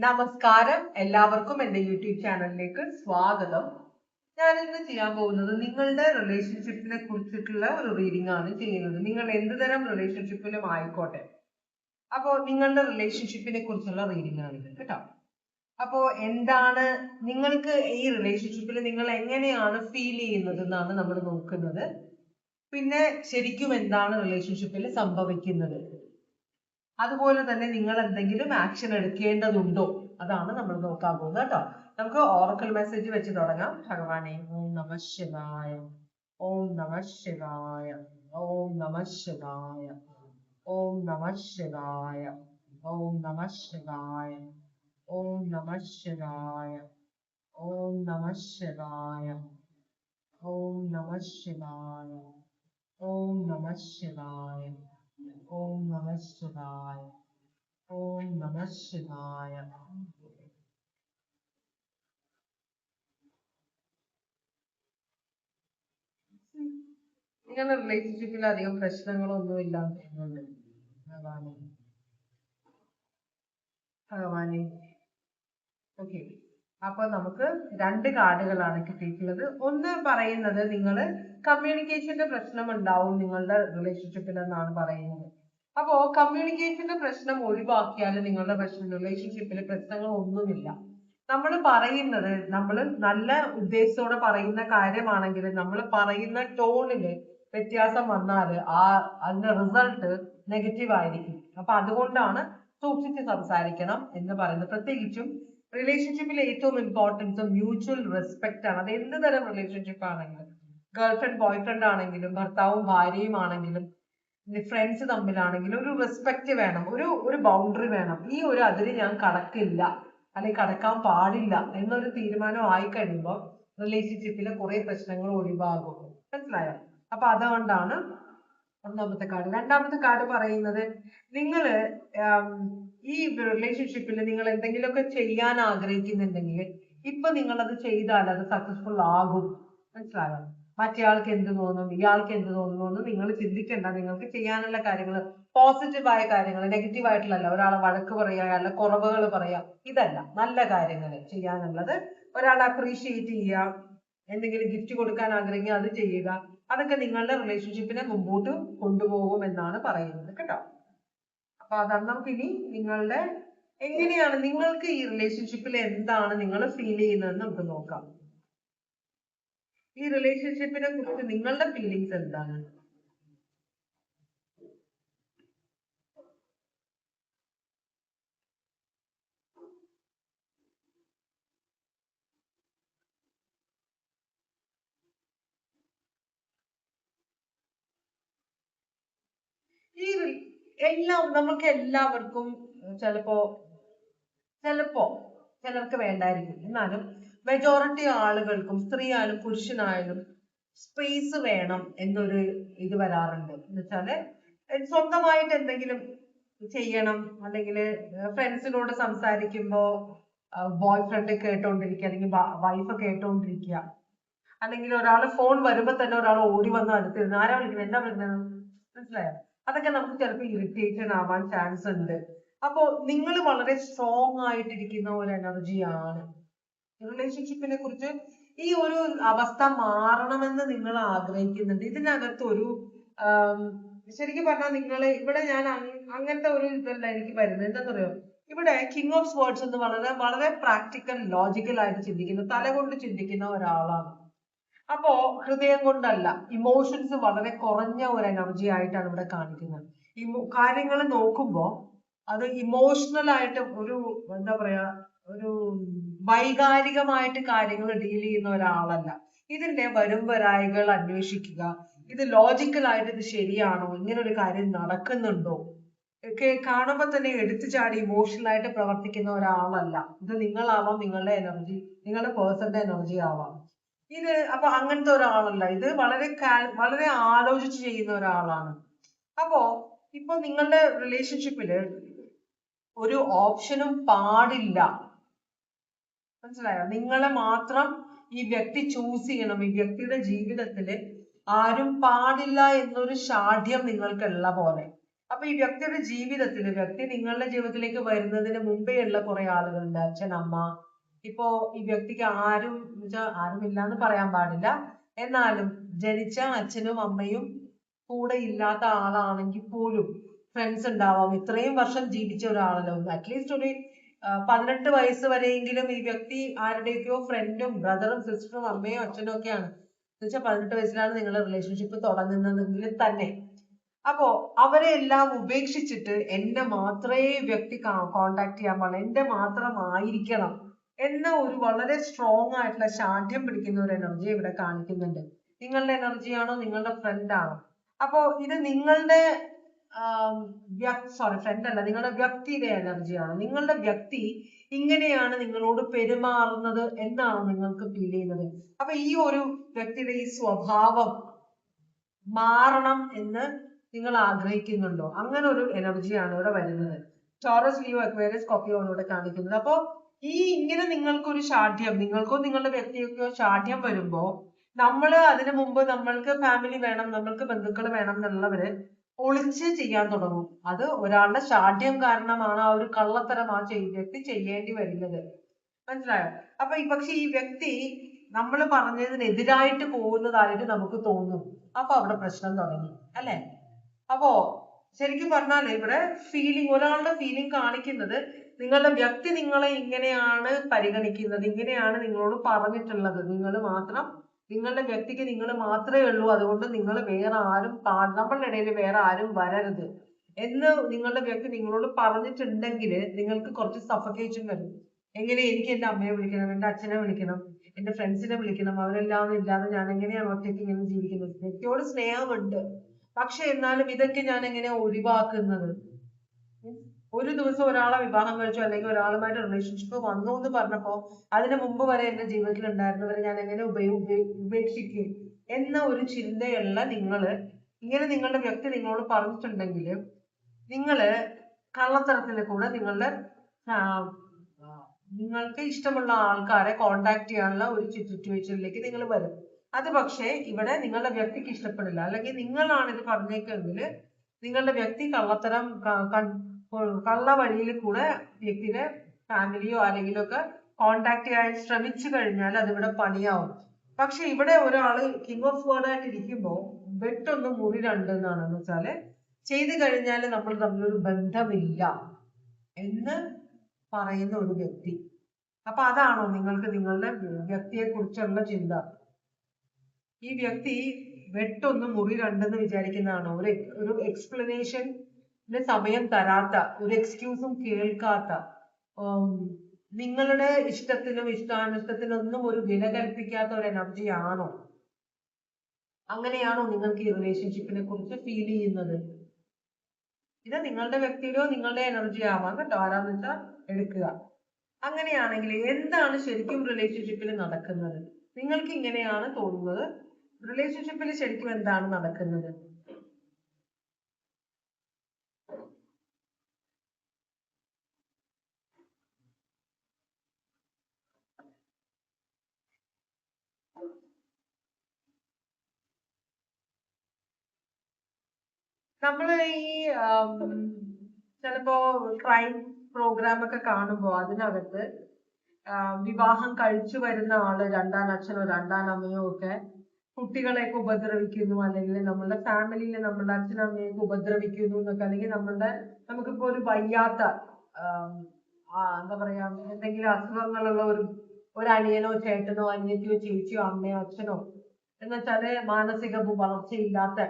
നമസ്കാരം, എല്ലാവർക്കും എൻ്റെ യൂട്യൂബ് ചാനലിലേക്ക് സ്വാഗതം. ഞാൻ ഇന്ന് ചെയ്യാൻ പോകുന്നത് നിങ്ങളുടെ റിലേഷൻഷിപ്പിനെ കുറിച്ചിട്ടുള്ള ഒരു റീഡിംഗ് ആണ് ചെയ്യുന്നത്. നിങ്ങൾ എന്ത് തരം റിലേഷൻഷിപ്പിലും ആയിക്കോട്ടെ, അപ്പോൾ നിങ്ങളുടെ റിലേഷൻഷിപ്പിനെ കുറിച്ചുള്ള റീഡിംഗ് ആണിത് കേട്ടോ. അപ്പോൾ എന്താണ് നിങ്ങൾക്ക് ഈ റിലേഷൻഷിപ്പിൽ നിങ്ങൾ എങ്ങനെയാണ് ഫീൽ ചെയ്യുന്നത് എന്നാണ് നമ്മൾ നോക്കുന്നത്. പിന്നെ ശരിക്കും എന്താണ് റിലേഷൻഷിപ്പിൽ സംഭവിക്കുന്നത്, അതുപോലെ തന്നെ നിങ്ങൾ എന്തെങ്കിലും ആക്ഷൻ എടുക്കേണ്ടതുണ്ടോ, അതാണ് നമ്മൾ നോക്കാൻ പോകുന്നത് കേട്ടോ. നമുക്ക് ഓറക്കൽ മെസ്സേജ് വെച്ച് തുടങ്ങാം. ഭഗവാനെ ഓം നമഃ ശിവായ, ഓം നമഃ ശിവായ, ഓം നമഃ ശിവായ, ഓം നമഃ ശിവായ, ഓം നമഃ ശിവായ, ഓം നമഃ ശിവായ, ഓം നമഃ ശിവായ, ഓം നമഃ ശിവായ, ഓം നമഃ ശിവായ, ഓം നമഃ ശിവായ, ഓം നമഃ ശിവായ. നിങ്ങളുടെ റിലേഷൻഷിപ്പിൽ അധികം പ്രശ്നങ്ങളൊന്നും ഇല്ലാന്ന് തോന്നുന്നുണ്ട്. ഭഗവാനെ ഭഗവാനെ ഓക്കെ. അപ്പൊ നമുക്ക് രണ്ട് കാർഡുകളാണ് കിട്ടിയിട്ടുള്ളത്. ഒന്ന് പറയുന്നത് നിങ്ങൾ കമ്മ്യൂണിക്കേഷന്റെ പ്രശ്നം ഉണ്ടാവും നിങ്ങളുടെ റിലേഷൻഷിപ്പിൽ എന്നാണ് പറയുന്നത്. അപ്പോ കമ്മ്യൂണിക്കേഷന്റെ പ്രശ്നം ഒഴിവാക്കിയാൽ നിങ്ങളുടെ റിലേഷൻഷിപ്പിൽ പ്രശ്നങ്ങൾ ഒന്നുമില്ല. നമ്മൾ പറയുന്നത്, നമ്മൾ നല്ല ഉദ്ദേശത്തോടെ പറയുന്ന കാര്യമാണെങ്കിൽ നമ്മൾ പറയുന്ന ടോണില് വ്യത്യാസം വന്നാൽ അതിന്റെ റിസൾട്ട് നെഗറ്റീവ് ആയിരിക്കും. അപ്പൊ അതുകൊണ്ടാണ് സൂക്ഷിച്ച് സംസാരിക്കണം എന്ന് പറയുന്നത്. പ്രത്യേകിച്ചും റിലേഷൻഷിപ്പിൽ ഏറ്റവും ഇമ്പോർട്ടൻസ് മ്യൂച്വൽ റെസ്പെക്ട് ആണ്. അത് എന്ത് തരം റിലേഷൻഷിപ്പ് ആണെങ്കിലും, ഗേൾ ഫ്രണ്ട് ബോയ് ഫ്രണ്ട് ആണെങ്കിലും, ഭർത്താവും ഭാര്യയും ആണെങ്കിലും, ഫ്രണ്ട്സ് തമ്മിലാണെങ്കിലും ഒരു റെസ്പെക്ട് വേണം, ഒരു ബൗണ്ടറി വേണം. ഈ ഒരു അതിര് ഞാൻ കടക്കില്ല അല്ലെങ്കിൽ കടക്കാൻ പാടില്ല എന്നൊരു തീരുമാനം ആയി കഴിയുമ്പോൾ റിലേഷൻഷിപ്പിലെ കുറെ പ്രശ്നങ്ങൾ ഒഴിവാകും. മനസ്സിലായോ? അപ്പൊ അതുകൊണ്ടാണ് ഒന്നാമത്തെ കാർഡ്. രണ്ടാമത്തെ കാർഡ് പറയുന്നത്, നിങ്ങള് ഈ റിലേഷൻഷിപ്പിൽ നിങ്ങൾ എന്തെങ്കിലുമൊക്കെ ചെയ്യാൻ ആഗ്രഹിക്കുന്നുണ്ടെങ്കിൽ ഇപ്പൊ നിങ്ങൾ അത് ചെയ്താൽ അത് സക്സസ്ഫുൾ ആകും. മനസ്സിലായോ? മറ്റേയാൾക്ക് എന്ത് തോന്നും, ഇയാൾക്ക് എന്ത് തോന്നുന്നു എന്ന് നിങ്ങൾ ചിന്തിക്കേണ്ട. നിങ്ങൾക്ക് ചെയ്യാനുള്ള കാര്യങ്ങൾ പോസിറ്റീവായ കാര്യങ്ങൾ, നെഗറ്റീവ് ആയിട്ടുള്ളല്ല. ഒരാളെ വഴക്ക് പറയുക, അല്ല കുറവുകൾ പറയാ, ഇതല്ല. നല്ല കാര്യങ്ങൾ ചെയ്യാനുള്ളത്, ഒരാളെ അപ്രീഷിയേറ്റ് ചെയ്യുക, എന്തെങ്കിലും ഗിഫ്റ്റ് കൊടുക്കാൻ ആഗ്രഹിക്കുക, അത് ചെയ്യുക. അതൊക്കെ നിങ്ങളുടെ റിലേഷൻഷിപ്പിനെ മുമ്പോട്ട് കൊണ്ടുപോകും എന്നാണ് പറയുന്നത് കേട്ടോ. അപ്പൊ അതാണ് നമുക്കിനി നിങ്ങളുടെ എങ്ങനെയാണ് നിങ്ങൾക്ക് ഈ റിലേഷൻഷിപ്പിൽ എന്താണ് നിങ്ങൾ ഫീൽ ചെയ്യുന്നതെന്ന് നമുക്ക് നോക്കാം. ഈ റിലേഷൻഷിപ്പിനെ കുറിച്ച് നിങ്ങളുടെ ഫീലിങ്സ് എന്താണ്? ഈ നമുക്ക് എല്ലാവർക്കും ചിലപ്പോ ചിലർക്ക് വേണ്ടായിരിക്കും. എന്നാലും മെജോറിറ്റി ആളുകൾക്കും, സ്ത്രീ ആയാലും പുരുഷനായാലും, സ്പേസ് വേണം എന്നൊരു ഇത് വരാറുണ്ട്. എന്ന് വെച്ചാല് സ്വന്തമായിട്ട് എന്തെങ്കിലും ചെയ്യണം, അല്ലെങ്കിൽ ഫ്രണ്ട്സിനോട് സംസാരിക്കുമ്പോ ബോയ് ഫ്രണ്ട് കേട്ടോണ്ടിരിക്കുക, അല്ലെങ്കിൽ വൈഫ് കേട്ടോണ്ടിരിക്കുക, അല്ലെങ്കിൽ ഒരാൾ ഫോൺ വരുമ്പോ തന്നെ ഒരാൾ ഓടി വന്ന് അടുത്തിരുന്ന് ആരാ വിളിക്കുന്നത്, എന്താ വിളിക്കുന്നത്, മനസ്സിലായോ? അതൊക്കെ നമുക്ക് ചിലപ്പോൾ ഇറിറ്റേഷൻ ആവാൻ ചാൻസ് ഉണ്ട്. അപ്പോ നിങ്ങൾ വളരെ സ്ട്രോങ് ആയിട്ടിരിക്കുന്ന ഒരു എനർജിയാണ്. റിലേഷൻഷിപ്പിനെ കുറിച്ച് ഈ ഒരു അവസ്ഥ മാറണമെന്ന് നിങ്ങൾ ആഗ്രഹിക്കുന്നുണ്ട്. ഇതിനകത്ത് ഒരു ശരിക്കും പറഞ്ഞാൽ നിങ്ങൾ ഇവിടെ, ഞാൻ അങ്ങനത്തെ ഒരു ഇതല്ല എനിക്ക് വരുന്നത്. എന്താണെന്ന് അറിയോ, ഇവിടെ കിങ് ഓഫ് സ്വേർഡ്സ് എന്ന് വളരെ വളരെ പ്രാക്ടിക്കൽ ലോജിക്കൽ ആയിട്ട് ചിന്തിക്കുന്ന, തല കൊണ്ട് ചിന്തിക്കുന്ന ഒരാളാണ്. അപ്പോ ഹൃദയം കൊണ്ടല്ല, ഇമോഷൻസ് വളരെ കുറഞ്ഞ ഒരു എനർജി ആയിട്ടാണ് ഇവിടെ കാണിക്കുന്നത്. കാര്യങ്ങൾ നോക്കുമ്പോ അത് ഇമോഷണൽ ആയിട്ട് ഒരു എന്താ പറയാ, ഒരു വൈകാരികമായിട്ട് കാര്യങ്ങൾ ഡീൽ ചെയ്യുന്ന ഒരാളല്ല. ഇതിന്റെ വരും വരായികൾ അന്വേഷിക്കുക, ഇത് ലോജിക്കലായിട്ട് ഇത് ശരിയാണോ, ഇങ്ങനെ ഒരു കാര്യം നടക്കുന്നുണ്ടോ ഒക്കെ കാണുമ്പോ തന്നെ എടുത്തു ചാടി ഇമോഷണൽ ആയിട്ട് പ്രവർത്തിക്കുന്ന ഒരാളല്ല. ഇത് നിങ്ങളാവാം, നിങ്ങളുടെ എനർജി, നിങ്ങളുടെ പേഴ്സന്റെ എനർജി ആവാം ഇത്. അപ്പൊ അങ്ങനത്തെ ഒരാളല്ല ഇത്. വളരെ ആലോചിച്ച് ചെയ്യുന്ന ഒരാളാണ്. അപ്പോ ഇപ്പൊ നിങ്ങളുടെ റിലേഷൻഷിപ്പില് ഒരു ഓപ്ഷനും പാടില്ല. മനസ്സിലായോ? നിങ്ങളെ മാത്രം ഈ വ്യക്തി ചൂസ് ചെയ്യണം. ഈ വ്യക്തിയുടെ ജീവിതത്തില് ആരും പാടില്ല എന്നൊരു ഷാഠ്യം നിങ്ങൾക്കുള്ള പോലെ. അപ്പൊ ഈ വ്യക്തിയുടെ ജീവിതത്തിൽ, വ്യക്തി നിങ്ങളുടെ ജീവിതത്തിലേക്ക് വരുന്നതിന് മുമ്പേ ഉള്ള കുറെ ആളുകളുണ്ട്, അച്ഛൻ, അമ്മ. ഇപ്പോ ഈ വ്യക്തിക്ക് ആരും ആരുമില്ല എന്ന് പറയാൻ പാടില്ല, എന്നാലും ജനിച്ച അച്ഛനും അമ്മയും കൂടെ ഇല്ലാത്ത ആളാണെങ്കിൽ പോലും ഫ്രണ്ട്സ് ഉണ്ടാവാം. ഇത്രയും വർഷം ജീവിച്ച ഒരാളല്ലോ, അറ്റ്ലീസ്റ്റ് ഒരു 18 വയസ്സ് വരെയെങ്കിലും ഈ വ്യക്തി ആരുടെയൊക്കെയോ ഫ്രണ്ടും ബ്രദറും സിസ്റ്ററും അമ്മയും അച്ഛനും ഒക്കെയാണ്. എന്നുവെച്ചാൽ 18 വയസ്സിലാണ് നിങ്ങളുടെ റിലേഷൻഷിപ്പ് തുടങ്ങുന്നതെങ്കിൽ തന്നെ. അപ്പോ അവരെ എല്ലാം ഉപേക്ഷിച്ചിട്ട് എന്നെ മാത്രമേ വ്യക്തി കോണ്ടാക്ട് ചെയ്യാൻ പാടില്ല, എന്റെ മാത്രമായിരിക്കണം എന്ന ഒരു വളരെ സ്ട്രോങ് ആയിട്ടുള്ള ശാഠ്യം പിടിക്കുന്ന ഒരു എനർജി ഇവിടെ കാണിക്കുന്നുണ്ട്. നിങ്ങളുടെ എനർജിയാണോ, നിങ്ങളുടെ ഫ്രണ്ട് ആണോ? അപ്പോ ഇത് നിങ്ങളുടെ ഫ്രണ്ട് അല്ല, നിങ്ങളുടെ വ്യക്തിയുടെ എനർജിയാണ്. നിങ്ങളുടെ വ്യക്തി ഇങ്ങനെയാണ് നിങ്ങളോട് പെരുമാറുന്നത് എന്നാണ് നിങ്ങൾക്ക് ഫീൽ ചെയ്യുന്നത്. അപ്പൊ ഈ ഒരു വ്യക്തിയുടെ ഈ സ്വഭാവം മാറണം എന്ന് നിങ്ങൾ ആഗ്രഹിക്കുന്നുണ്ടോ? അങ്ങനെ ഒരു എനർജിയാണ് ഇവിടെ വരുന്നത്. ടോറസ്, ലിയോ, അക്വേറിയസ്, സ്കോർപിയോ ആണ് ഇവിടെ കാണിക്കുന്നത്. അപ്പോ ഈ ഇങ്ങനെ നിങ്ങൾക്കൊരു ശാഠ്യം, നിങ്ങൾക്കോ നിങ്ങളുടെ വ്യക്തിക്കോ ശാഠ്യം വരുമ്പോ അതിനു മുമ്പ് നമ്മൾക്ക് ഫാമിലി വേണം, നമ്മൾക്ക് ബന്ധുക്കൾ വേണം എന്നുള്ളവര് ഒളിച്ച് ചെയ്യാൻ തുടങ്ങും. അത് ഒരാളുടെ ശാഠ്യം കാരണമാണ് ആ ഒരു കള്ളത്തരം ആ വ്യക്തി ചെയ്യേണ്ടി വരുന്നത്. മനസ്സിലായോ? അപ്പൊ പക്ഷെ ഈ വ്യക്തി നമ്മൾ പറഞ്ഞതിനെതിരായിട്ട് പോകുന്നതായിട്ട് നമുക്ക് തോന്നും. അപ്പൊ അവിടെ പ്രശ്നം തുടങ്ങി, അല്ലെ? അപ്പോ ശരിക്കും പറഞ്ഞാൽ ഇവിടെ ഒരാളുടെ ഫീലിംഗ് കാണിക്കുന്നത് നിങ്ങളുടെ വ്യക്തി നിങ്ങളെ ഇങ്ങനെയാണ് പരിഗണിക്കുന്നത്, ഇങ്ങനെയാണ് നിങ്ങളോട് പറഞ്ഞിട്ടുള്ളത്. നിങ്ങളുടെ വ്യക്തിക്ക് നിങ്ങൾ മാത്രമേ ഉള്ളൂ, അതുകൊണ്ട് നിങ്ങൾ വേറെ ആരും നമ്മളുടെ ഇടയിൽ വേറെ ആരും വരരുത് എന്ന് നിങ്ങളുടെ വ്യക്തി നിങ്ങളോട് പറഞ്ഞിട്ടുണ്ടെങ്കിൽ നിങ്ങൾക്ക് കുറച്ച് സഫക്കേഷൻ വരും. എങ്ങനെ എനിക്ക് എന്റെ അമ്മയെ വിളിക്കണം, എന്റെ അച്ഛനെ വിളിക്കണം, എന്റെ ഫ്രണ്ട്സിനെ വിളിക്കണം, അവരെല്ലാം ഇല്ലാതെ ഞാൻ എങ്ങനെയാണ് ഒറ്റയ്ക്ക് ഇങ്ങനെ ജീവിക്കുന്നത്? വ്യക്തിയോട് സ്നേഹമുണ്ട്, പക്ഷെ എന്നാലും ഇതൊക്കെ ഞാൻ എങ്ങനെ ഒഴിവാക്കുന്നത്? ഒരു ദിവസം ഒരാളെ വിവാഹം കഴിച്ചു അല്ലെങ്കിൽ ഒരാളുമായിട്ട് റിലേഷൻഷിപ്പ് വന്നു എന്ന് പറഞ്ഞപ്പോ അതിന് മുമ്പ് വരെ എന്റെ ജീവിതത്തിൽ ഉണ്ടായിരുന്നവരെ ഞാൻ എങ്ങനെ ഉപേക്ഷിക്കും എന്ന ഒരു ചിന്തയുള്ള ഇങ്ങനെ നിങ്ങളുടെ വ്യക്തി നിങ്ങളോട് പറഞ്ഞിട്ടുണ്ടെങ്കിൽ നിങ്ങള് കള്ളത്തരത്തിൽ കൂടെ നിങ്ങൾക്ക് ഇഷ്ടമുള്ള ആൾക്കാരെ കോണ്ടാക്ട് ചെയ്യാനുള്ള ഒരു സിറ്റുവേഷനിലേക്ക് നിങ്ങൾ വരും. അത് പക്ഷേ ഇവിടെ നിങ്ങളുടെ വ്യക്തിക്ക് ഇഷ്ടപ്പെടില്ല, അല്ലെങ്കിൽ നിങ്ങളാണ് ഇത് പറഞ്ഞേക്കെങ്കിൽ നിങ്ങളുടെ വ്യക്തി കള്ള വഴിയിൽ കൂടെ വ്യക്തിയുടെ ഫാമിലിയോ ആരെങ്കിലും ഒക്കെ കോണ്ടാക്ട് ചെയ്യാൻ ശ്രമിച്ചു കഴിഞ്ഞാൽ അതിവിടെ പണിയാവും. പക്ഷെ ഇവിടെ ഒരാള് കിങ് ഓഫ് വേർഡ് ആയിട്ട് ഇരിക്കുമ്പോ വെട്ടൊന്ന് മുറി രണ്ട് എന്നാണെന്ന് വെച്ചാല് ചെയ്തു കഴിഞ്ഞാൽ നമ്മൾ തമ്മിലൊരു ബന്ധമില്ല എന്ന് പറയുന്ന ഒരു വ്യക്തി. അപ്പൊ അതാണോ നിങ്ങൾക്ക് നിങ്ങളുടെ വ്യക്തിയെ കുറിച്ചുള്ള ചിന്ത? ഈ വ്യക്തി വെട്ടൊന്ന് മുറി രണ്ടെന്ന് വിചാരിക്കുന്നതാണോ? ഒരു എക്സ്പ്ലനേഷന് സമയം തരാത്ത, ഒരു എക്സ്ക്യൂസും കേൾക്കാത്ത, നിങ്ങളുടെ ഇഷ്ടത്തിനും ഇഷ്ടാനിഷ്ടത്തിനൊന്നും ഒരു വില കൽപ്പിക്കാത്ത ഒരു എനർജി ആണോ? അങ്ങനെയാണോ നിങ്ങൾക്ക് ഈ റിലേഷൻഷിപ്പിനെ കുറിച്ച് ഫീൽ ചെയ്യുന്നത്? ഇത് നിങ്ങളുടെ വ്യക്തിയുടെയോ നിങ്ങളുടെ എനർജി ആവാം കേട്ടോ, ആരാന്ന് വെച്ചാൽ എടുക്കുക. അങ്ങനെയാണെങ്കിൽ എന്താണ് ശരിക്കും റിലേഷൻഷിപ്പിൽ നടക്കുന്നത്? നിങ്ങൾക്ക് ഇങ്ങനെയാണ് തോന്നുന്നത്, റിലേഷൻഷിപ്പിൽ ശരിക്കും എന്താണ് നടക്കുന്നത്? നമ്മൾ ഈ ചിലപ്പോ ക്രൈം പ്രോഗ്രാം ഒക്കെ കാണുമ്പോ അതിനകത്ത് വിവാഹം കഴിച്ചു വരുന്ന ആള് രണ്ടാം അച്ഛനോ രണ്ടാം അമ്മയോ ഒക്കെ കുട്ടികളെയൊക്കെ ഉപദ്രവിക്കുന്നു, അല്ലെങ്കിൽ നമ്മുടെ ഫാമിലിയിൽ നമ്മുടെ അച്ഛനമ്മയൊക്കെ ഉപദ്രവിക്കുന്നു എന്നൊക്കെ, അല്ലെങ്കിൽ നമുക്കിപ്പോ ഒരു വയ്യാത്ത എന്താ പറയാ എന്തെങ്കിലും അസുഖങ്ങളുള്ള ഒരു അനിയനോ ചേട്ടനോ അനിയത്തിയോ ചേച്ചിയോ അമ്മയോ അച്ഛനോ എന്ന് വെച്ചാല് മാനസിക വളർച്ചയില്ലാത്ത,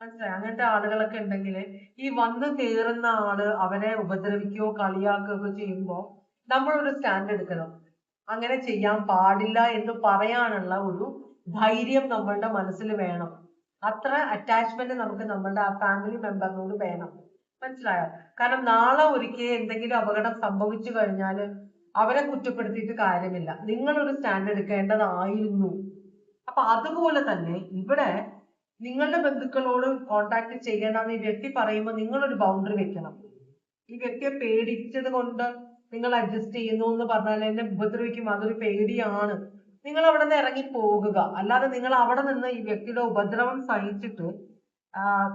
മനസ്സിലായി, അങ്ങനത്തെ ആളുകളൊക്കെ ഉണ്ടെങ്കിൽ ഈ വന്ന് കയറുന്ന ആള് അവരെ ഉപദ്രവിക്കുകയോ കളിയാക്കുകയോ ചെയ്യുമ്പോ നമ്മളൊരു സ്റ്റാൻഡ് എടുക്കണം. അങ്ങനെ ചെയ്യാൻ പാടില്ല എന്ന് പറയാനുള്ള ഒരു ധൈര്യം നമ്മളുടെ മനസ്സിൽ വേണം. അത്ര അറ്റാച്ച്മെന്റ് നമുക്ക് നമ്മളുടെ ആ ഫാമിലി മെമ്പറിനോട് വേണം. മനസ്സിലായോ? കാരണം നാളെ ഒരിക്കൽ എന്തെങ്കിലും അപകടം സംഭവിച്ചു കഴിഞ്ഞാല് അവരെ കുറ്റപ്പെടുത്തിയിട്ട് കാര്യമില്ല, നിങ്ങളൊരു സ്റ്റാൻഡ് എടുക്കേണ്ടതായിരുന്നു. അപ്പൊ അതുപോലെ തന്നെ ഇവിടെ നിങ്ങളുടെ ബന്ധുക്കളോട് കോണ്ടാക്ട് ചെയ്യേണ്ടെന്ന് ഈ വ്യക്തി പറയുമ്പോൾ നിങ്ങളൊരു ബൗണ്ടറി വെക്കണം. ഈ വ്യക്തിയെ പേടിച്ചത് കൊണ്ട് നിങ്ങൾ അഡ്ജസ്റ്റ് ചെയ്യുന്നു എന്ന് പറഞ്ഞാൽ എന്നെ ഉപദ്രവിക്കും, അതൊരു പേടിയാണ്, നിങ്ങൾ അവിടെ നിന്ന് ഇറങ്ങി പോകുക. അല്ലാതെ നിങ്ങൾ അവിടെ നിന്ന് ഈ വ്യക്തിയുടെ ഉപദ്രവം സഹിച്ചിട്ട്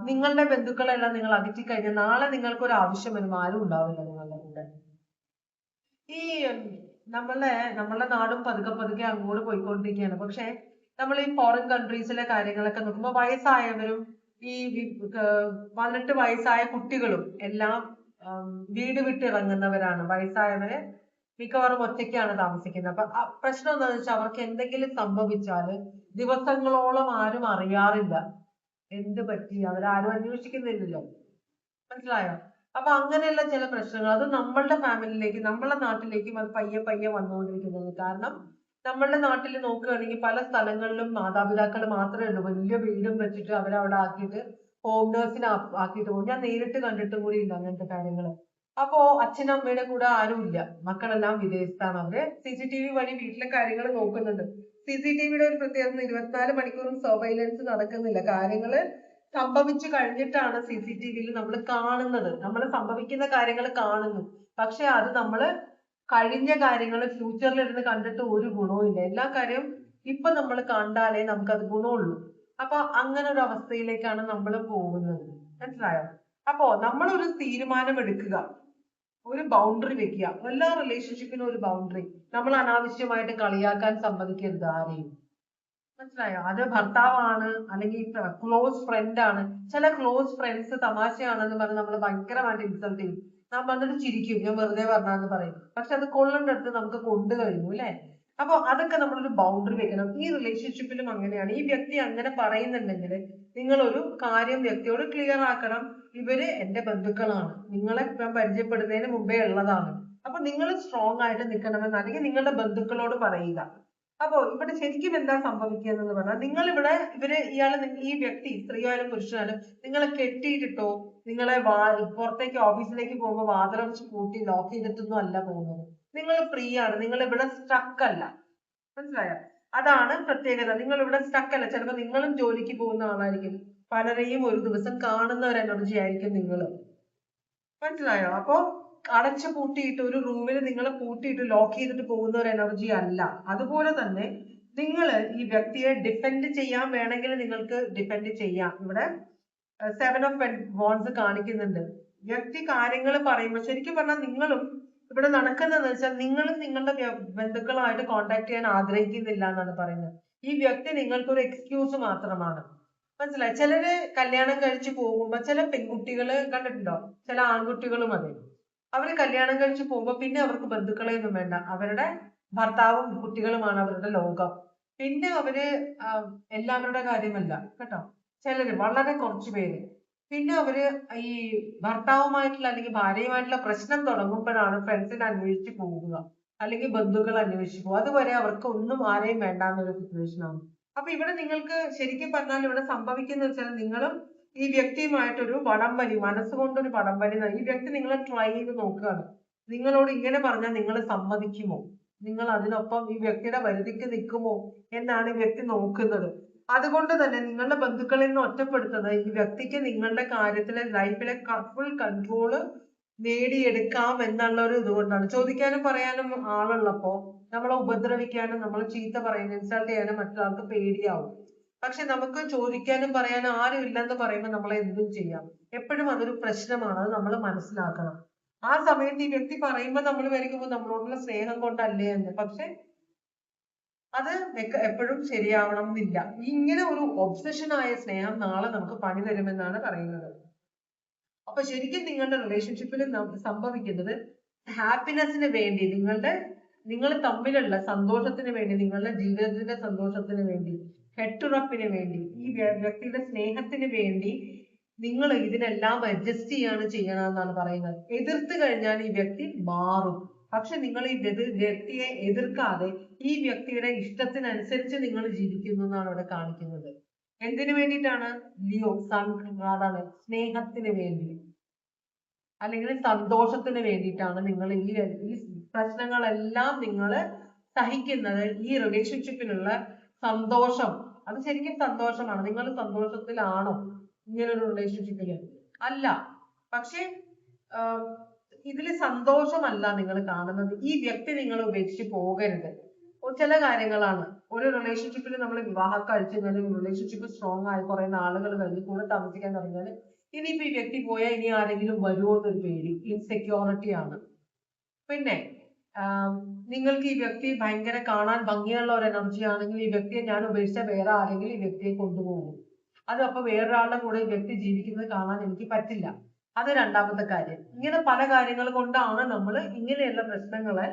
നിങ്ങളുടെ ബന്ധുക്കളെല്ലാം നിങ്ങൾ അകറ്റി കഴിഞ്ഞാൽ നാളെ നിങ്ങൾക്ക് ഒരു ആവശ്യം വരുമ്പോൾ ആരും ഉണ്ടാവില്ല നിങ്ങളുടെ കൂടെ. ഈ നമ്മളുടെ നാടും പതുക്കെ പതുക്കെ അങ്ങോട്ട് പോയിക്കൊണ്ടിരിക്കുകയാണ്. പക്ഷെ നമ്മൾ ഈ ഫോറിൻ കൺട്രീസിലെ കാര്യങ്ങളൊക്കെ നോക്കുമ്പോൾ വയസ്സായവരും ഈ 18 വയസ്സായ കുട്ടികളും എല്ലാം വീട് വിട്ടിറങ്ങുന്നവരാണ്. വയസ്സായവര് മിക്കവാറും ഒറ്റയ്ക്കാണ് താമസിക്കുന്നത്. അപ്പൊ പ്രശ്നം എന്താണെന്ന് വെച്ചാൽ അവർക്ക് എന്തെങ്കിലും സംഭവിച്ചാല് ദിവസങ്ങളോളം ആരും അറിയാറില്ല. എന്ത് പറ്റി അവരാരും അന്വേഷിക്കുന്നില്ലല്ലോ. മനസ്സിലായോ? അപ്പൊ അങ്ങനെയുള്ള ചില പ്രശ്നങ്ങൾ അത് നമ്മളുടെ ഫാമിലിയിലേക്ക് നമ്മളുടെ നാട്ടിലേക്കും അത് പയ്യെ പയ്യെ വന്നുകൊണ്ടിരിക്കുന്നത്. കാരണം നമ്മളുടെ നാട്ടിൽ നോക്കുകയാണെങ്കിൽ പല സ്ഥലങ്ങളിലും മാതാപിതാക്കൾ മാത്രമേ ഉള്ളൂ വലിയ വീടും വെച്ചിട്ട് അവരവിടെ ആക്കിയിട്ട് ഹോം നേഴ്സിനെ ആക്കിയിട്ട് പോകും. ഞാൻ നേരിട്ട് കണ്ടിട്ടും കൂടി ഇല്ല അങ്ങനത്തെ കാര്യങ്ങൾ. അപ്പോ അച്ഛനും അമ്മയുടെ കൂടെ ആരും ഇല്ല, മക്കളെല്ലാം വിദേശത്താണ്. അവര് CCTV വഴി വീട്ടിലെ കാര്യങ്ങൾ നോക്കുന്നുണ്ട്. CCTVയുടെ ഒരു പ്രത്യേകത 24 മണിക്കൂറും സർവൈലൻസ് നടക്കുന്നില്ല. കാര്യങ്ങള് സംഭവിച്ചു കഴിഞ്ഞിട്ടാണ് CCTVയിൽ നമ്മൾ കാണുന്നത്. നമ്മൾ സംഭവിക്കുന്ന കാര്യങ്ങൾ കാണുന്നു. പക്ഷെ അത് നമ്മള് കഴിഞ്ഞ കാര്യങ്ങൾ ഫ്യൂച്ചറിൽ ഇരുന്ന് കണ്ടിട്ട് ഒരു ഗുണവും ഇല്ല. എല്ലാ കാര്യവും ഇപ്പൊ നമ്മൾ കണ്ടാലേ നമുക്കത് ഗുണമുള്ളൂ. അപ്പൊ അങ്ങനെ ഒരു അവസ്ഥയിലേക്കാണ് നമ്മൾ പോകുന്നത്. മനസ്സിലായോ? അപ്പോ നമ്മൾ ഒരു തീരുമാനം എടുക്കുക, ഒരു ബൗണ്ടറി വെക്കുക. എല്ലാ റിലേഷൻഷിപ്പിനും ഒരു ബൗണ്ടറി. നമ്മൾ അനാവശ്യമായിട്ട് കളിയാക്കാൻ സമ്മതിക്കരുത് ആരെയും. മനസ്സിലായോ? അത് ഭർത്താവാണ് അല്ലെങ്കിൽ ക്ലോസ് ഫ്രണ്ട് ആണ്. ചില ക്ലോസ് ഫ്രണ്ട്സ് തമാശയാണെന്ന് പറഞ്ഞ് നമ്മൾ ഭയങ്കരമായിട്ട് ഇൻസൾട്ട് ചെയ്യും. നാം വന്നിട്ട് ചിരിക്കും, ഞാൻ വെറുതെ പറഞ്ഞാന്ന് പറയും. പക്ഷെ അത് കൊള്ളേണ്ട അടുത്ത് നമുക്ക് കൊണ്ടു കഴിഞ്ഞു അല്ലെ? അപ്പൊ അതൊക്കെ നമ്മളൊരു ബൗണ്ടറി വെക്കണം. ഈ റിലേഷൻഷിപ്പിലും അങ്ങനെയാണ്. ഈ വ്യക്തി അങ്ങനെ പറയുന്നുണ്ടെങ്കിൽ നിങ്ങൾ ഒരു കാര്യം വ്യക്തിയോട് ക്ലിയർ ആക്കണം. ഇവര് എന്റെ ബന്ധുക്കളാണ്, നിങ്ങളെ ഞാൻ പരിചയപ്പെടുന്നതിന് മുമ്പേ ഉള്ളതാണ്. അപ്പൊ നിങ്ങൾ സ്ട്രോങ് ആയിട്ട് നിൽക്കണമെന്ന് അല്ലെങ്കിൽ നിങ്ങളുടെ ബന്ധുക്കളോട് പറയുക. അപ്പോ ഇവിടെ ശരിക്കും എന്താ സംഭവിക്കുക എന്ന് പറഞ്ഞാൽ ഈ വ്യക്തി സ്ത്രീയായാലും പുരുഷനായാലും നിങ്ങളെ കെട്ടിയിട്ടിട്ടോ നിങ്ങളെ പുറത്തേക്ക് ഓഫീസിലേക്ക് പോകുമ്പോൾ വാതിലടച്ച് പൂട്ടി ലോക്ക് ചെയ്തിട്ടൊന്നും അല്ല പോകുന്നത്. നിങ്ങൾ ഫ്രീ ആണ്, നിങ്ങൾ ഇവിടെ സ്റ്റക്ക് അല്ല. മനസ്സിലായോ? അതാണ് പ്രത്യേകത. നിങ്ങൾ ഇവിടെ സ്റ്റക്ക് അല്ല. ചിലപ്പോൾ നിങ്ങളും ജോലിക്ക് പോകുന്ന ആളായിരിക്കും, പലരെയും ഒരു ദിവസം കാണുന്ന ഒരു എനർജി ആയിരിക്കും നിങ്ങൾ. മനസ്സിലായോ? അപ്പോ അടച്ചു പൂട്ടിയിട്ട് ഒരു റൂമിൽ നിങ്ങൾ പൂട്ടിയിട്ട് ലോക്ക് ചെയ്തിട്ട് പോകുന്ന ഒരു എനർജി അല്ല. അതുപോലെ തന്നെ നിങ്ങൾ ഈ വ്യക്തിയെ ഡിഫെൻഡ് ചെയ്യാൻ വേണമെങ്കിൽ നിങ്ങൾക്ക് ഡിഫെൻഡ് ചെയ്യാം. ഇവിടെ 7 of Wands കാണിക്കുന്നുണ്ട്. വ്യക്തി കാര്യങ്ങൾ പറയുമ്പോൾ ശരിക്കും പറഞ്ഞാൽ നിങ്ങളും ഇവിടെ നടക്കുന്നതെന്ന് വെച്ചാൽ നിങ്ങളും നിങ്ങളുടെ ബന്ധുക്കളുമായിട്ട് കോണ്ടാക്ട് ചെയ്യാൻ ആഗ്രഹിക്കുന്നില്ല എന്നാണ് പറയുന്നത്. ഈ വ്യക്തി നിങ്ങൾക്കൊരു എക്സ്ക്യൂസ് മാത്രമാണ്. മനസ്സിലായി? ചിലര് കല്യാണം കഴിച്ച് പോകുമ്പോ ചില പെൺകുട്ടികള് കണ്ടിട്ടുണ്ടോ, ചില ആൺകുട്ടികളും അതെ, അവര് കല്യാണം കഴിച്ച് പോകുമ്പോ പിന്നെ അവർക്ക് ബന്ധുക്കളെയൊന്നും വേണ്ട, അവരുടെ ഭർത്താവും കുട്ടികളുമാണ് അവരുടെ ലോകം. പിന്നെ അവര് എല്ലാവരുടെ കാര്യമല്ല കേട്ടോ, ചിലര് വളരെ കുറച്ചു പേര്. പിന്നെ അവര് ഈ ഭർത്താവുമായിട്ടുള്ള അല്ലെങ്കിൽ ഭാര്യയുമായിട്ടുള്ള പ്രശ്നം തുടങ്ങുമ്പോഴാണ് ഫ്രണ്ട്സിനെ അന്വേഷിച്ച് പോകുക അല്ലെങ്കിൽ ബന്ധുക്കൾ അന്വേഷിച്ച് പോകുക. അതുവരെ അവർക്ക് ഒന്നും ആരെയും വേണ്ടാന്നൊരു സിറ്റുവേഷൻ ആണ്. അപ്പൊ ഇവിടെ നിങ്ങൾക്ക് ശരിക്കും പറഞ്ഞാൽ ഇവിടെ സംഭവിക്കുന്ന വെച്ചാൽ നിങ്ങളും ഈ വ്യക്തിയുമായിട്ടൊരു വടംവലി, മനസ്സുകൊണ്ടൊരു വടംവലി. ഈ വ്യക്തി നിങ്ങളെ ട്രൈ ചെയ്ത് നോക്കുകയാണ്. നിങ്ങളോട് ഇങ്ങനെ പറഞ്ഞാൽ നിങ്ങൾ സമ്മതിക്കുമോ, നിങ്ങൾ അതിനൊപ്പം ഈ വ്യക്തിയുടെ വരുതിക്ക് നിൽക്കുമോ എന്നാണ് ഈ വ്യക്തി നോക്കുന്നത്. അതുകൊണ്ട് തന്നെ നിങ്ങളുടെ ബന്ധുക്കളിൽ നിന്ന് ഒറ്റപ്പെടുത്തുന്നത് ഈ വ്യക്തിക്ക് നിങ്ങളുടെ കാര്യത്തിലെ ലൈഫിലെ ഫുൾ കൺട്രോള് നേടിയെടുക്കാം എന്നുള്ള ഒരു ഇതുകൊണ്ടാണ്. ചോദിക്കാനും പറയാനും ആളുള്ളപ്പോ നമ്മളെ ഉപദ്രവിക്കാനും നമ്മളെ ചീത്ത പറയാനും ഇൻസൾട്ട് ചെയ്യാനും മറ്റൊരാൾക്ക് പേടിയാവും. പക്ഷെ നമുക്ക് ചോദിക്കാനും പറയാനും ആരും ഇല്ലെന്ന് പറയുമ്പോൾ നമ്മളെ എന്തും ചെയ്യാം. എപ്പോഴും അതൊരു പ്രശ്നമാണ്, അത് നമ്മൾ മനസ്സിലാക്കണം. ആ സമയത്ത് ഈ വ്യക്തി പറയുമ്പോൾ നമ്മൾ വിചാരിക്കുമ്പോൾ നമ്മളോടുള്ള സ്നേഹം കൊണ്ടല്ലേ എന്ന്. പക്ഷെ അത് എപ്പോഴും ശരിയാവണം എന്നില്ല. ഇങ്ങനെ ഒരു ഒബ്സഷൻ ആയ സ്നേഹം നാളെ നമുക്ക് പണി തരുമെന്നാണ് പറയുന്നത്. അപ്പൊ ശരിക്കും നിങ്ങളുടെ റിലേഷൻഷിപ്പിൽ സംഭവിക്കുന്നത് ഹാപ്പിനെസ്സിന് വേണ്ടി, നിങ്ങൾ തമ്മിലുള്ള സന്തോഷത്തിന് വേണ്ടി, നിങ്ങളുടെ ജീവിതത്തിന്റെ സന്തോഷത്തിന് വേണ്ടി, കെട്ടുറപ്പിന് വേണ്ടി, ഈ വ്യക്തിയുടെ സ്നേഹത്തിന് വേണ്ടി നിങ്ങൾ ഇതിനെല്ലാം അഡ്ജസ്റ്റ് ചെയ്യണമെന്നാണ് പറയുന്നത്. എതിർത്ത് കഴിഞ്ഞാൽ ഈ വ്യക്തി മാറും. പക്ഷെ നിങ്ങൾ ഈ വ്യക്തിയെ എതിർക്കാതെ ഈ വ്യക്തിയുടെ ഇഷ്ടത്തിനനുസരിച്ച് നിങ്ങൾ ജീവിക്കുന്നു എന്നാണ് ഇവിടെ കാണിക്കുന്നത്. എന്തിനു വേണ്ടിയിട്ടാണ്? ലിയോ സൺ അതാണ് സ്നേഹത്തിന് വേണ്ടി അല്ലെങ്കിൽ സന്തോഷത്തിന് വേണ്ടിയിട്ടാണ് നിങ്ങൾ ഈ പ്രശ്നങ്ങളെല്ലാം നിങ്ങൾ സഹിക്കുന്നത്. ഈ റിലേഷൻഷിപ്പിലുള്ള സന്തോഷം, അത് ശരിക്കും സന്തോഷമാണ്. നിങ്ങൾ സന്തോഷത്തിലാണോ ഇങ്ങനൊരു റിലേഷൻഷിപ്പില്? അല്ല. പക്ഷെ ഇതില് സന്തോഷമല്ല നിങ്ങൾ കാണുന്നത്. ഈ വ്യക്തി നിങ്ങൾ ഉപേക്ഷിച്ച് പോകരുത്. ചില കാര്യങ്ങളാണ്. ഒരു റിലേഷൻഷിപ്പിൽ നമ്മൾ വിവാഹം കഴിച്ചു കഴിഞ്ഞാൽ റിലേഷൻഷിപ്പ് സ്ട്രോങ് ആയി കുറെ നാളുകൾ കഴിഞ്ഞ് കൂടെ താമസിക്കാൻ തുടങ്ങിയാൽ ഇനിയിപ്പോ ഈ വ്യക്തി പോയാൽ ഇനി ആരെങ്കിലും വരുമോ എന്നൊരു പേടി, ഇൻസെക്യൂരിറ്റി ആണ്. പിന്നെ നിങ്ങൾക്ക് ഈ വ്യക്തി ഭയങ്കര കാണാൻ ഭംഗിയുള്ള ഒരു എനർജി ആണെങ്കിൽ ഈ വ്യക്തിയെ ഞാൻ ഉപേക്ഷിച്ച വേറെ ആരെങ്കിലും ഈ വ്യക്തിയെ കൊണ്ടുപോകും. അത് അപ്പൊ വേറൊരാളുടെ കൂടെ ഈ വ്യക്തി ജീവിക്കുന്നത് കാണാൻ എനിക്ക് പറ്റില്ല. അത് രണ്ടാമത്തെ കാര്യം. ഇങ്ങനെ പല കാര്യങ്ങൾ കൊണ്ടാണ് നമ്മൾ ഇങ്ങനെയുള്ള പ്രശ്നങ്ങളെ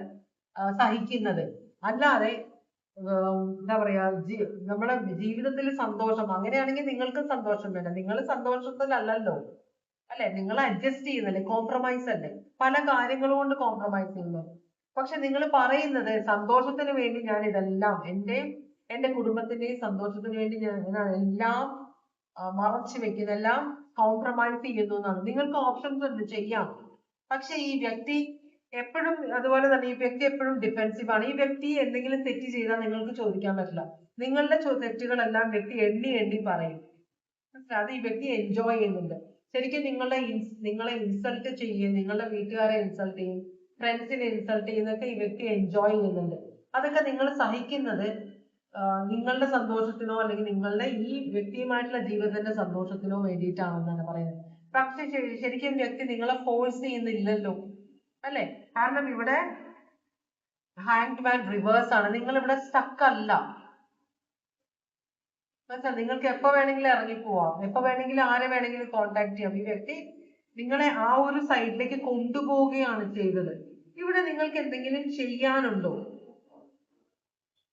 സഹിക്കുന്നത്. അല്ലാതെ എന്താ പറയാ, നമ്മുടെ ജീവിതത്തിൽ സന്തോഷം അങ്ങനെയാണെങ്കിൽ നിങ്ങൾക്ക് സന്തോഷം വേണം. നിങ്ങൾ സന്തോഷത്തിലല്ലല്ലോ, അല്ലെ? നിങ്ങൾ അഡ്ജസ്റ്റ് ചെയ്യുന്നല്ലേ, കോംപ്രമൈസ് അല്ലേ, പല കാര്യങ്ങളും കൊണ്ട് കോംപ്രമൈസ് ചെയ്യുന്നത്. പക്ഷെ നിങ്ങൾ പറയുന്നത് സന്തോഷത്തിന് വേണ്ടി ഞാൻ ഇതെല്ലാം എന്റെ കുടുംബത്തിന്റെയും സന്തോഷത്തിന് വേണ്ടി ഞാൻ എല്ലാം മറച്ചു വെക്കുന്ന, എല്ലാം കോംപ്രമൈസ് ചെയ്യുന്നു എന്നാണ്. നിങ്ങൾക്ക് ഓപ്ഷൻസ് ഉണ്ട്, ചെയ്യാം. പക്ഷെ ഈ വ്യക്തി എപ്പോഴും അതുപോലെ തന്നെ ഈ വ്യക്തി എപ്പോഴും ഡിഫെൻസീവ് ആണ്. ഈ വ്യക്തി എന്തെങ്കിലും തെറ്റ് ചെയ്താൽ നിങ്ങൾക്ക് ചോദിക്കാൻ പറ്റില്ല. നിങ്ങളുടെ തെറ്റുകളെല്ലാം വ്യക്തി എണ്ണി എണ്ണി പറയും. അത് ഈ വ്യക്തി എൻജോയ് ചെയ്യുന്നുണ്ട്. ശരിക്കും നിങ്ങളെ ഇൻസൾട്ട് ചെയ്യും, നിങ്ങളുടെ വീട്ടുകാരെ ഇൻസൾട്ട് ചെയ്യും, ഫ്രണ്ട്സിനെ ഇൻസൾട്ട് ചെയ്യുന്നതൊക്കെ ഈ വ്യക്തി എൻജോയ് ചെയ്യുന്നുണ്ട്. അതൊക്കെ നിങ്ങൾ സഹിക്കുന്നത് നിങ്ങളുടെ സന്തോഷത്തിനോ അല്ലെങ്കിൽ നിങ്ങളുടെ ഈ വ്യക്തിയുമായിട്ടുള്ള ജീവിതത്തിന്റെ സന്തോഷത്തിനോ വേണ്ടിയിട്ടാണെന്നാണ് പറയുന്നത്. പക്ഷെ ശരിക്കും വ്യക്തി നിങ്ങളെ ഫോഴ്സ് ചെയ്യുന്നില്ലല്ലോ, അല്ലെ? കാരണം ഇവിടെ ഹാങ്ഡ് മാൻ റിവേഴ്സ് ആണ്. നിങ്ങൾ ഇവിടെ സ്റ്റക്ക് അല്ല. നിങ്ങൾക്ക് എപ്പോ വേണമെങ്കിലും ഇറങ്ങി പോവാം, എപ്പോ വേണമെങ്കിലും ആരെ വേണമെങ്കിലും കോണ്ടാക്ട് ചെയ്യാം. ഈ വ്യക്തി നിങ്ങളെ ആ ഒരു സൈഡിലേക്ക് കൊണ്ടുപോവുകയാണ് ചെയ്തത്. ഇവിടെ നിങ്ങൾക്ക് എന്തെങ്കിലും ചെയ്യാനുണ്ടോ?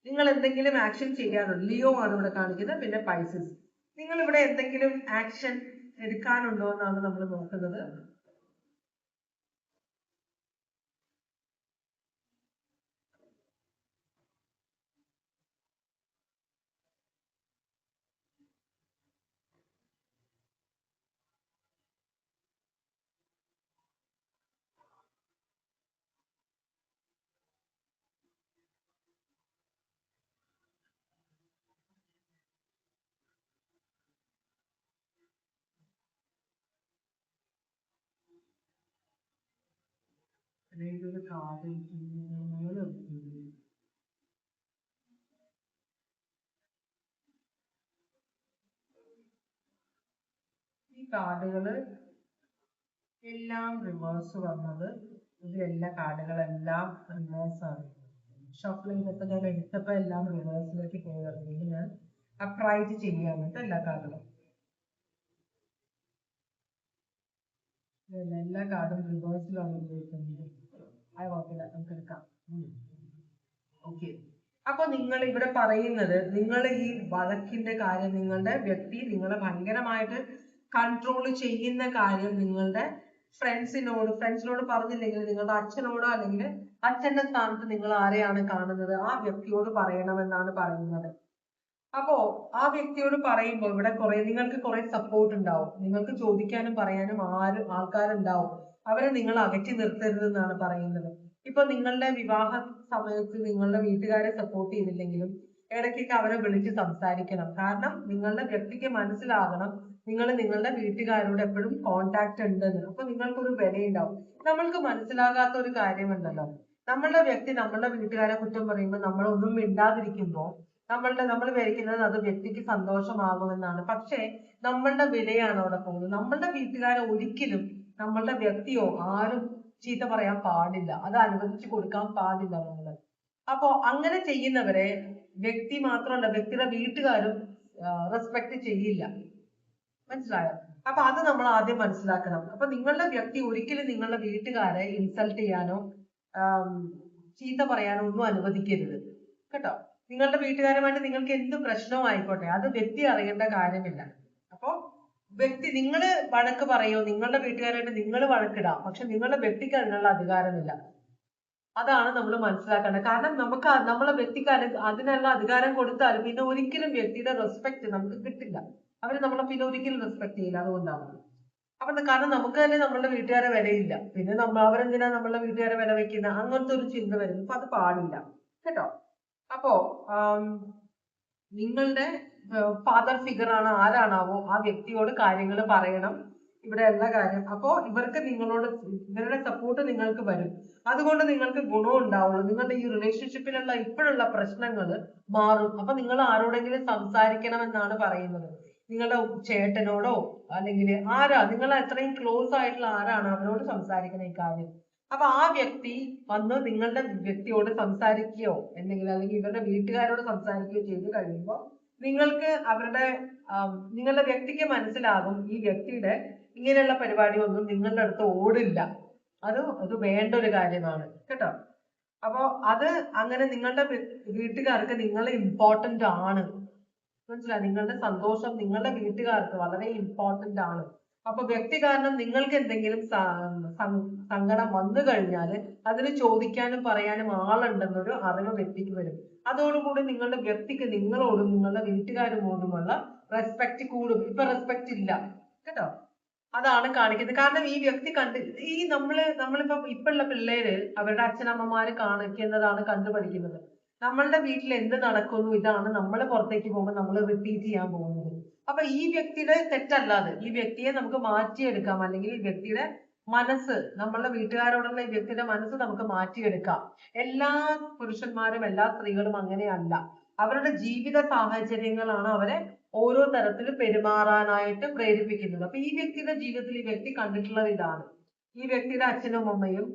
നിങ്ങൾ എന്തെങ്കിലും ആക്ഷൻ ചെയ്യാനുണ്ടോ? ലിയോ ആണ് ഇവിടെ കാണിക്കുന്നത്. പിന്നെ പൈസസ്, നിങ്ങൾ ഇവിടെ എന്തെങ്കിലും ആക്ഷൻ എടുക്കാനുണ്ടോ എന്നാണ് നമ്മൾ നോക്കുന്നത്. ഇതൊരു കാർഡ്, ഈ കാർഡുകള് എല്ലാം റിവേഴ്സ് വന്നത്, ഇതിലെല്ലാ കാർഡുകളെല്ലാം റിവേഴ്സ് ആണ്. ഷഫിൾ ചെയ്തപ്പോ ഞാൻ എടുത്തപ്പോ എല്ലാം റിവേഴ്സിലേക്ക് പോയി തുടങ്ങി. ഞാൻ അപ്രൈറ്റ് ചെയ്യാൻ എല്ലാ കാർഡുകളും, എല്ലാ കാർഡും റിവേഴ്സിലാണ് ഉപയോഗിക്കുന്നത്. അത് കുഴപ്പമില്ല, നമുക്ക് എടുക്കാം. ഓക്കെ. അപ്പൊ നിങ്ങൾ ഇവിടെ പറയുന്നത്, നിങ്ങൾ ഈ വഴക്കിന്റെ കാര്യം, നിങ്ങളുടെ വ്യക്തി നിങ്ങളെ ഭയങ്കരമായിട്ട് കൺട്രോൾ ചെയ്യുന്ന കാര്യം നിങ്ങളുടെ ഫ്രണ്ട്സിനോട് പറഞ്ഞില്ലെങ്കിൽ നിങ്ങളുടെ അച്ഛനോടോ അല്ലെങ്കിൽ അച്ഛന്റെ സ്ഥാനത്ത് നിങ്ങൾ ആരെയാണ് കാണുന്നത് ആ വ്യക്തിയോട് പറയണമെന്നാണ് പറയുന്നത്. അപ്പോ ആ വ്യക്തിയോട് പറയുമ്പോൾ ഇവിടെ നിങ്ങൾക്ക് കുറെ സപ്പോർട്ട് ഉണ്ടാവും. നിങ്ങൾക്ക് ചോദിക്കാനും പറയാനും ആൾക്കാരുണ്ടാവും. അവരെ നിങ്ങൾ അകറ്റി നിർത്തരുതെന്നാണ് പറയുന്നത്. ഇപ്പൊ നിങ്ങളുടെ വിവാഹ സമയത്ത് നിങ്ങളുടെ വീട്ടുകാരെ സപ്പോർട്ട് ചെയ്തില്ലെങ്കിലും ഇടയ്ക്കൊക്കെ അവരെ വിളിച്ച് സംസാരിക്കണം. കാരണം നിങ്ങളുടെ വ്യക്തിക്ക് മനസ്സിലാകണം നിങ്ങൾ നിങ്ങളുടെ വീട്ടുകാരോട് എപ്പോഴും കോണ്ടാക്ട് ഉണ്ടെന്ന്. അപ്പൊ നിങ്ങൾക്കൊരു വിലയുണ്ടാവും. നമ്മൾക്ക് മനസ്സിലാകാത്ത ഒരു കാര്യമുണ്ടല്ലോ, നമ്മളുടെ വ്യക്തി നമ്മളുടെ വീട്ടുകാരെ കുറ്റം പറയുമ്പോൾ നമ്മളൊന്നും മിണ്ടാതിരിക്കുമ്പോ നമ്മൾ വിചാരിക്കുന്നത് അത് വ്യക്തിക്ക് സന്തോഷമാകുമെന്നാണ്. പക്ഷെ നമ്മളുടെ വിലയാണ് അവിടെ പോകുന്നത്. നമ്മളുടെ വീട്ടുകാരെ ഒരിക്കലും നമ്മളുടെ വ്യക്തിയോ ആരും ചീത്ത പറയാൻ പാടില്ല, അത് അനുവദിച്ചു കൊടുക്കാൻ പാടില്ല നമ്മള്. അപ്പോ അങ്ങനെ ചെയ്യുന്നവരെ വ്യക്തി മാത്രമല്ല വ്യക്തിയുടെ വീട്ടുകാരും റെസ്പെക്ട് ചെയ്യില്ല. മനസ്സിലായോ? അപ്പൊ അത് നമ്മൾ ആദ്യം മനസ്സിലാക്കണം. അപ്പൊ നിങ്ങളുടെ വ്യക്തി ഒരിക്കലും നിങ്ങളുടെ വീട്ടുകാരെ ഇൻസൾട്ട് ചെയ്യാനോ ചീത്ത പറയാനോ ഒന്നും അനുവദിക്കരുത് കേട്ടോ. നിങ്ങളുടെ വീട്ടുകാരുമായിട്ട് നിങ്ങൾക്ക് എന്ത് പ്രശ്നവും ആയിക്കോട്ടെ, അത് വ്യക്തി അറിയേണ്ട കാര്യമില്ല. അപ്പൊ വ്യക്തി നിങ്ങൾ വഴക്ക് പറയോ, നിങ്ങളുടെ വീട്ടുകാരായിട്ട് നിങ്ങൾ വഴക്കിടാം, പക്ഷെ നിങ്ങളുടെ വ്യക്തിക്ക് അതിനുള്ള അധികാരമില്ല. അതാണ് നമ്മൾ മനസ്സിലാക്കേണ്ടത്. കാരണം നമ്മളെ വ്യക്തിക്ക് അതിനുള്ള അധികാരം കൊടുത്താൽ പിന്നെ ഒരിക്കലും വ്യക്തിയുടെ റെസ്പെക്ട് നമുക്ക് കിട്ടില്ല. അവര് നമ്മളെ പിന്നെ ഒരിക്കലും റെസ്പെക്ട് ചെയ്യില്ല. അതുകൊണ്ടാണ്. അപ്പൊ കാരണം നമുക്ക് തന്നെ നമ്മളുടെ വീട്ടുകാരെ വിലയില്ല, പിന്നെ അവരെന്തിനാ നമ്മളുടെ വീട്ടുകാരെ വില വെക്കുന്ന അങ്ങനത്തെ ഒരു ചിന്ത വരുന്നു. അപ്പൊ അത് പാടില്ല കേട്ടോ. അപ്പോ നിങ്ങളുടെ ഫാദർ ഫിഗർ ആണ് ആരാണാവോ ആ വ്യക്തിയോട് കാര്യങ്ങൾ പറയണം. ഇവിടെയുള്ള കാര്യം. അപ്പോ ഇവർക്ക് ഇവരുടെ സപ്പോർട്ട് നിങ്ങൾക്ക് വരും. അതുകൊണ്ട് നിങ്ങൾക്ക് ഗുണം ഉണ്ടാവുള്ളൂ. നിങ്ങളുടെ ഈ റിലേഷൻഷിപ്പിലുള്ള ഇപ്പോഴുള്ള പ്രശ്നങ്ങൾ മാറും. അപ്പൊ നിങ്ങൾ ആരോടെങ്കിലും സംസാരിക്കണമെന്നാണ് പറയുന്നത്. നിങ്ങളുടെ ചേട്ടനോടോ അല്ലെങ്കിൽ നിങ്ങൾ അത്രയും ക്ലോസ് ആയിട്ടുള്ള ആരാണ് അവരോട് സംസാരിക്കുന്ന ഈ കാര്യം. അപ്പൊ ആ വ്യക്തി വന്ന് നിങ്ങളുടെ വ്യക്തിയോട് സംസാരിക്കുകയോ അല്ലെങ്കിൽ ഇവരുടെ വീട്ടുകാരോട് സംസാരിക്കുകയോ ചെയ്ത് കഴിയുമ്പോൾ നിങ്ങൾക്ക് നിങ്ങളുടെ വ്യക്തിക്ക് മനസ്സിലാകും ഈ വ്യക്തിയുടെ ഇങ്ങനെയുള്ള പരിപാടിയൊന്നും നിങ്ങളുടെ അടുത്ത് ഓടില്ല. അത് വേണ്ട ഒരു കാര്യമാണ് കേട്ടോ. അപ്പൊ അങ്ങനെ നിങ്ങളുടെ വീട്ടുകാർക്ക് നിങ്ങളെ ഇമ്പോർട്ടന്റ് ആണ്. മനസ്സിലായി? നിങ്ങളുടെ സന്തോഷം നിങ്ങളുടെ വീട്ടുകാർക്ക് വളരെ ഇമ്പോർട്ടന്റ് ആണ്. അപ്പൊ വ്യക്തി കാരണം നിങ്ങൾക്ക് എന്തെങ്കിലും സങ്കടം വന്നു കഴിഞ്ഞാൽ അതിന് ചോദിക്കാനും പറയാനും ആളുണ്ടെന്നൊരു അറിവ് വ്യക്തിക്ക് വരും. അതോടുകൂടി നിങ്ങളുടെ വ്യക്തിക്ക് നിങ്ങളോടും നിങ്ങളുടെ വീട്ടുകാരോടുമുള്ള റെസ്പെക്ട് കൂടും. ഇപ്പൊ റെസ്പെക്ട് ഇല്ല കേട്ടോ. അതാണ് കാണിക്കുന്നത്. കാരണം ഈ വ്യക്തി നമ്മളിപ്പോ ഇപ്പോഴുള്ള പിള്ളേര് അവരുടെ അച്ഛനമ്മമാര് കാണിക്കുന്നതാണ് കണ്ടുപഠിക്കുന്നത്. നമ്മളുടെ വീട്ടിൽ എന്ത് നടക്കുന്നു ഇതാണ് നമ്മൾ പുറത്തേക്ക് പോകുമ്പോൾ നമ്മൾ റിപ്പീറ്റ് ചെയ്യാൻ പോകുന്നത്. അപ്പൊ ഈ വ്യക്തിയുടെ തെറ്റല്ലാതെ ഈ വ്യക്തിയെ നമുക്ക് മാറ്റിയെടുക്കാം. അല്ലെങ്കിൽ ഈ വ്യക്തിയുടെ മനസ്സ്, നമ്മളുടെ വീട്ടുകാരോടുള്ള ഈ വ്യക്തിയുടെ മനസ്സ് നമുക്ക് മാറ്റിയെടുക്കാം. എല്ലാ പുരുഷന്മാരും എല്ലാ സ്ത്രീകളും അങ്ങനെയല്ല. അവരുടെ ജീവിത സാഹചര്യങ്ങളാണ് അവരെ ഓരോ തരത്തിൽ പെരുമാറാനായിട്ട് പ്രേരിപ്പിക്കുന്നത്. അപ്പൊ ഈ വ്യക്തിയുടെ ജീവിതത്തിൽ ഈ വ്യക്തി കണ്ടിട്ടുള്ളത് ഇതാണ്. ഈ വ്യക്തിയുടെ അച്ഛനും അമ്മയും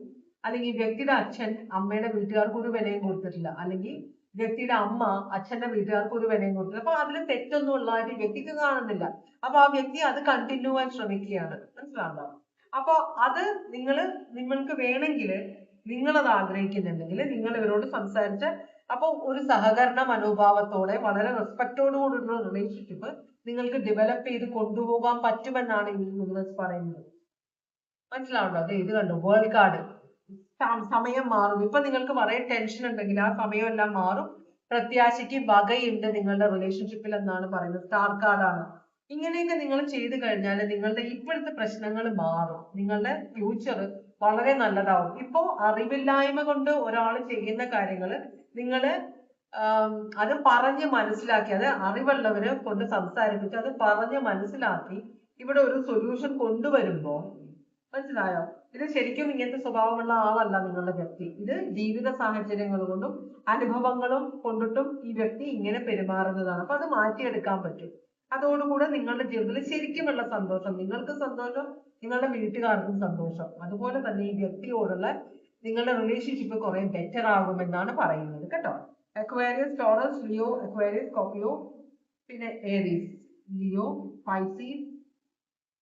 അല്ലെങ്കിൽ ഈ വ്യക്തിയുടെ അച്ഛൻ അമ്മയുടെ വീട്ടുകാർക്ക് ഒരു വിലയും കൊടുത്തിട്ടില്ല, അല്ലെങ്കിൽ വ്യക്തിയുടെ അമ്മ അച്ഛന്റെ വീട്ടുകാർക്ക് ഒരു വിലയും കൊടുത്തില്ല. അപ്പൊ അതിൽ തെറ്റൊന്നും ഉള്ളതായിട്ട് ഈ വ്യക്തിക്ക് കാണുന്നില്ല. അപ്പൊ ആ വ്യക്തി അത് കണ്ടിന്യൂ ആയി ശ്രമിക്കുകയാണ്. മനസ്സിലാണോ? അപ്പൊ നിങ്ങൾക്ക് വേണമെങ്കിൽ നിങ്ങളത് ആഗ്രഹിക്കുന്നുണ്ടെങ്കിൽ നിങ്ങൾ ഇവരോട് സംസാരിച്ച് അപ്പൊ ഒരു സഹകരണ മനോഭാവത്തോടെ വളരെ റെസ്പെക്റ്റോടു കൂടിയുള്ള റിലേഷൻഷിപ്പ് നിങ്ങൾക്ക് ഡെവലപ്പ് ചെയ്ത് കൊണ്ടുപോകാൻ പറ്റുമെന്നാണ് ഈ യൂണിവേഴ്സ് പറയുന്നത്. മനസ്സിലാവുണ്ടോ? അതെ, ഇത് കണ്ടു വേൾഡ് കാർഡ്. സമയം മാറും. ഇപ്പൊ നിങ്ങൾക്ക് വളരെ ടെൻഷൻ ഉണ്ടെങ്കിൽ ആ സമയം എല്ലാം മാറും. പ്രത്യാശയ്ക്ക് വകയുണ്ട് നിങ്ങളുടെ റിലേഷൻഷിപ്പിൽ എന്നാണ് പറയുന്നത്. സ്റ്റാർ കാർഡാണ്. ഇങ്ങനെയൊക്കെ നിങ്ങൾ ചെയ്തു കഴിഞ്ഞാൽ നിങ്ങളുടെ ഇപ്പോഴത്തെ പ്രശ്നങ്ങൾ മാറും. നിങ്ങളുടെ ഫ്യൂച്ചർ വളരെ നല്ലതാവും. ഇപ്പോ അറിവില്ലായ്മ കൊണ്ട് ഒരാൾ ചെയ്യുന്ന കാര്യങ്ങള് നിങ്ങള് അത് പറഞ്ഞ് മനസ്സിലാക്കി, അത് അറിവുള്ളവരെ കൊണ്ട് സംസാരിപ്പിച്ച് അത് പറഞ്ഞ് മനസ്സിലാക്കി ഇവിടെ ഒരു സൊല്യൂഷൻ കൊണ്ടുവരുമ്പോ, മനസ്സിലായോ? ഇത് ശരിക്കും ഇങ്ങനത്തെ സ്വഭാവമുള്ള ആളല്ല നിങ്ങളുടെ വ്യക്തി. ഇത് ജീവിത സാഹചര്യങ്ങൾ കൊണ്ടും അനുഭവങ്ങളും കൊണ്ടിട്ടും ഈ വ്യക്തി ഇങ്ങനെ പെരുമാറുന്നതാണ്. അപ്പൊ അത് മാറ്റിയെടുക്കാൻ പറ്റും. അതോടുകൂടെ നിങ്ങളുടെ ജീവിതത്തിൽ ശരിക്കുമുള്ള സന്തോഷം, നിങ്ങൾക്ക് സന്തോഷം, നിങ്ങളുടെ വീട്ടുകാർക്കും സന്തോഷം. അതുപോലെ തന്നെ ഈ വ്യക്തിയോടുള്ള നിങ്ങളുടെ റിലേഷൻഷിപ്പ് കുറെ ബെറ്റർ ആകുമെന്നാണ് പറയുന്നത് കേട്ടോ. Aquarius, Taurus, Leo, Aquarius, Scorpio, പിന്നെ Aries, Leo, Pisces,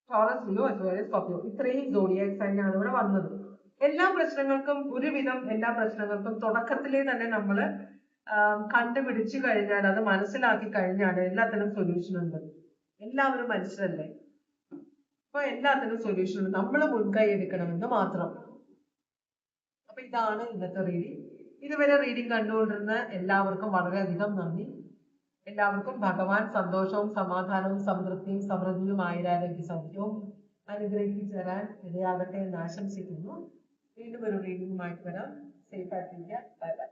Taurus, Leo, Aquarius, Scorpio, ഇത്രയും സോഡിയാക് സൈൻ ആണ് ഇവിടെ വന്നത്. എല്ലാ പ്രശ്നങ്ങൾക്കും തുടക്കത്തിലേ തന്നെ നമ്മൾ കണ്ടുപിടിച്ചു കഴിഞ്ഞാൽ, അത് മനസ്സിലാക്കി കഴിഞ്ഞാൽ എല്ലാത്തിനും സൊല്യൂഷൻ ഉണ്ട്. എല്ലാവരും മനുഷ്യരല്ലേ, അപ്പൊ എല്ലാത്തിനും സൊല്യൂഷൻ ഉണ്ട്. നമ്മൾ മുൻകൈ എടുക്കണമെന്ന് മാത്രം. അപ്പൊ ഇതാണ് ഇന്നത്തെ റീഡിംഗ്. ഇതുവരെ റീഡിംഗ് കണ്ടുകൊണ്ടിരുന്ന എല്ലാവർക്കും വളരെയധികം നന്ദി. എല്ലാവർക്കും ഭഗവാൻ സന്തോഷവും സമാധാനവും സംതൃപ്തിയും സമൃദ്ധിയും ആയുരാരോഗ്യ സൗഖ്യവും അനുഗ്രഹിച്ചു തരാൻ ഇടയാകട്ടെ എന്ന് ആശംസിക്കുന്നു. വീണ്ടും ഒരു റീഡിംഗുമായിട്ട് വരാം. സേഫ് ആയിട്ടിരിക്കുക. Bye bye.